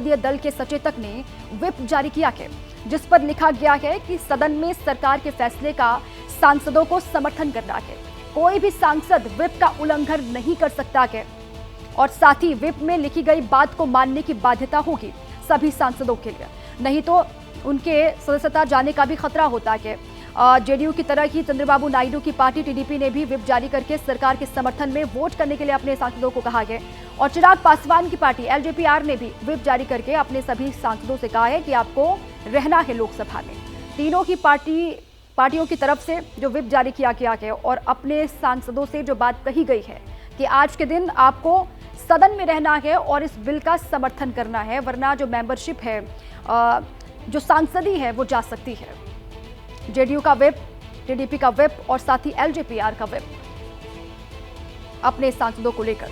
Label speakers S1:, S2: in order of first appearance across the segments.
S1: संसदीय दल के सचेतक ने व्हिप जारी किया है, जिस पर लिखा गया है कि सदन में सरकार के फैसले का सांसदों को समर्थन करना है। कोई भी सांसद व्हिप का उल्लंघन नहीं कर सकता है और साथ ही व्हिप में लिखी गई बात को मानने की बाध्यता होगी सभी सांसदों के लिए, नहीं तो उनके सदस्यता जाने का भी खतरा होता है। जेडीयू की तरह ही चंद्रबाबू नायडू की पार्टी टीडीपी ने भी व्हिप जारी करके सरकार के समर्थन में वोट करने के लिए अपने सांसदों को कहा है और चिराग पासवान की पार्टी एलजेपी-आर ने भी व्हिप जारी करके अपने सभी सांसदों से कहा है कि आपको रहना है लोकसभा में। तीनों की पार्टियों की तरफ से जो व्हिप जारी किया गया है और अपने सांसदों से जो बात कही गई है कि आज के दिन आपको सदन में रहना है और इस बिल का समर्थन करना है, वरना जो मेंबरशिप है, जो सांसदी है, वो जा सकती है। जेडीयू का व्हिप, टीडीपी का व्हिप और साथ ही एलजेपी-आर का व्हिप अपने सांसदों को लेकर।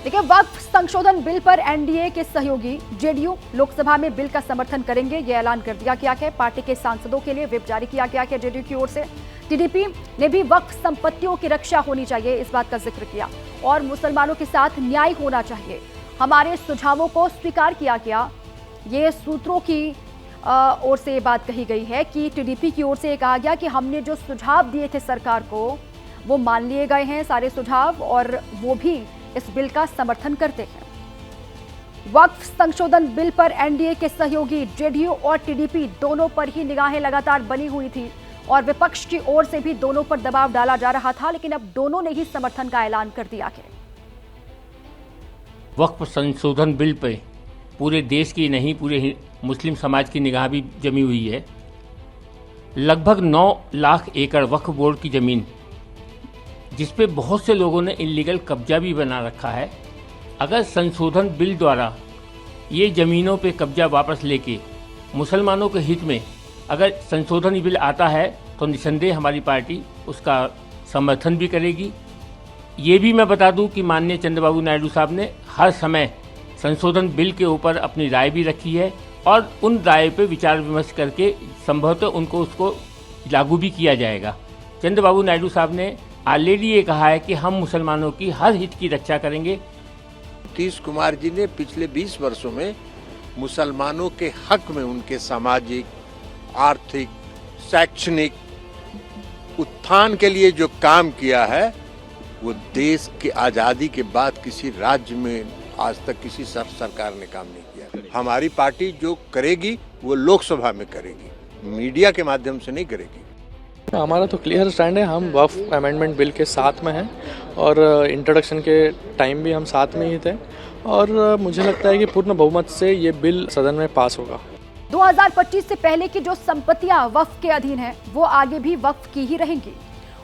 S1: देखिए, वक्फ संशोधन बिल पर एनडीए के सहयोगी जेडीयू लोकसभा में बिल का समर्थन करेंगे, यह ऐलान कर दिया गया है। पार्टी के सांसदों के लिए व्हिप जारी किया गया है जेडीयू की ओर से। टीडीपी ने भी वक्फ संपत्तियों की रक्षा होनी चाहिए, इस बात का जिक्र किया और मुसलमानों के साथ न्याय होना चाहिए। हमारे सुझावों को स्वीकार किया गया। ये सूत्रों की ओर से ये बात कही गई है कि टीडीपी की ओर से ये कहा गया कि हमने जो सुझाव दिए थे सरकार को वो मान लिए गए हैं सारे सुझाव, और वो भी इस बिल का समर्थन करते हैं। वक्फ संशोधन बिल पर एनडीए के सहयोगी जेडीयू और टीडीपी दोनों पर ही निगाहें लगातार बनी हुई थी और विपक्ष की ओर से भी दोनों पर दबाव डाला जा रहा था, लेकिन अब दोनों ने ही समर्थन का ऐलान कर दिया है।
S2: वक्फ संशोधन बिल पे पूरे देश की नहीं, पूरे मुस्लिम समाज की निगाह भी जमी हुई है। लगभग 9 लाख एकड़ वक्फ बोर्ड की ज़मीन, जिस पे बहुत से लोगों ने इलीगल कब्जा भी बना रखा है, अगर संशोधन बिल द्वारा ये ज़मीनों पे कब्जा वापस लेके मुसलमानों के हित में अगर संशोधन बिल आता है तो निसंदेह हमारी पार्टी उसका समर्थन भी करेगी। ये भी मैं बता दूं कि माननीय चंद्रबाबू नायडू साहब ने हर समय संशोधन बिल के ऊपर अपनी राय भी रखी है और उन राय पे विचार विमर्श करके संभवतः उसको लागू भी किया जाएगा। चंद्रबाबू नायडू साहब ने ऑलरेडी ये कहा है कि हम मुसलमानों की हर हित की रक्षा करेंगे।
S3: नीतीश कुमार जी ने पिछले 20 वर्षों में मुसलमानों के हक में उनके सामाजिक, आर्थिक, शैक्षणिक उत्थान के लिए जो काम किया है वो देश की आज़ादी के बाद किसी राज्य में आज तक किसी सरकार ने काम नहीं किया। हमारी पार्टी जो करेगी वो लोकसभा में करेगी, मीडिया के माध्यम से नहीं करेगी।
S4: हमारा तो क्लियर स्टैंड है, हम वक्फ अमेंडमेंट बिल के साथ में हैं और इंट्रोडक्शन के टाइम भी हम साथ में ही थे और मुझे लगता है कि पूर्ण बहुमत से ये बिल सदन में पास होगा।
S1: 2025 से पहले की जो संपत्तियां वक्फ के अधीन हैं, वो आगे भी वक्फ की ही रहेंगी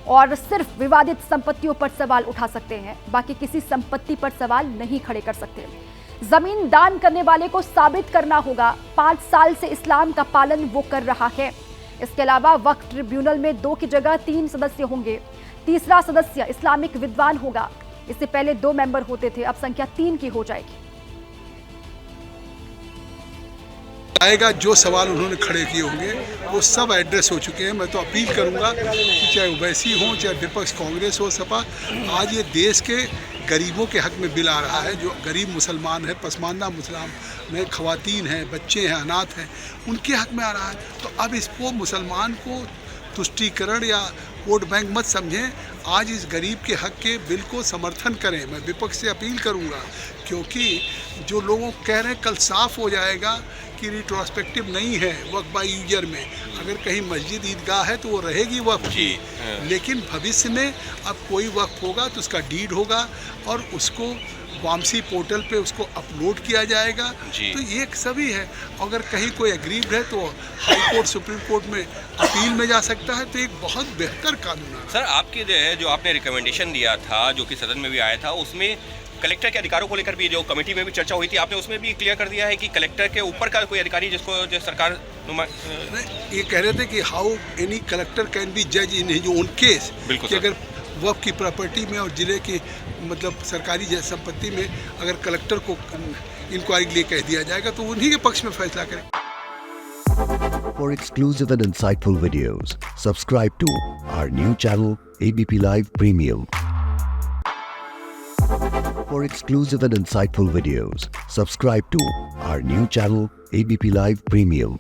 S1: और सिर्फ विवादित संपत्तियों पर सवाल उठा सकते हैं, बाकी किसी संपत्ति पर सवाल नहीं खड़े कर सकते। जमीन दान करने वाले को साबित करना होगा 5 साल से इस्लाम का पालन वो कर रहा है। इसके अलावा वक्फ ट्रिब्यूनल में 2 की जगह 3 सदस्य होंगे, तीसरा सदस्य इस्लामिक विद्वान होगा। इससे पहले 2 मेंबर होते थे, अब संख्या 3 की हो जाएगी।
S5: आएगा जो सवाल उन्होंने खड़े किए होंगे वो सब एड्रेस हो चुके हैं। मैं तो अपील करूंगा कि चाहे ओवैसी हो, चाहे विपक्ष कांग्रेस हो, सपा, आज ये देश के गरीबों के हक में बिल आ रहा है। जो गरीब मुसलमान है, पसमानदा मुसलमान है, खवातीन हैं, बच्चे हैं, अनाथ हैं, उनके हक में आ रहा है। तो अब इसको मुसलमान को तुष्टीकरण या वोट बैंक मत समझें, आज इस गरीब के हक के बिल को समर्थन करें। मैं विपक्ष से अपील करूंगा, क्योंकि जो लोगों कह रहे हैं कल साफ हो जाएगा कि रिट्रोस्पेक्टिव नहीं है वक्फ बाय यूजर में। अगर कहीं मस्जिद ईदगाह है तो वो रहेगी वक्फ की, लेकिन भविष्य में अब कोई वक्फ होगा तो उसका डीड होगा और उसको वामसी पोर्टल पे उसको अपलोड किया जाएगा। तो ये सभी है। अगर कहीं कोई एग्रीव्ड है तो हाई कोर्ट, सुप्रीम कोर्ट में अपील में जा सकता है। तो एक बहुत बेहतर कानून है।
S6: सर, आपकी जो आपने रिकमेंडेशन दिया था, जो कि सदन में भी आया था, उसमें कलेक्टर के अधिकारों को लेकर भी जो कमेटी में भी चर्चा हुई थी, आपने उसमें भी क्लियर कर दिया है कि कलेक्टर के ऊपर का कोई अधिकारी जिसको जो सरकार
S5: ये कह रहे थे कि how any collector can be जज इन हिज ओन केस, कि अगर वक्फ की प्रॉपर्टी में और जिले की मतलब सरकारी संपत्ति में अगर कलेक्टर को इंक्वायरी के लिए कह दिया जाएगा तो उन्हीं के पक्ष में फैसला करें।
S7: For exclusive and insightful videos, subscribe to our new channel ABP Live Premium. For exclusive and insightful videos, subscribe to our new channel ABP Live Premium.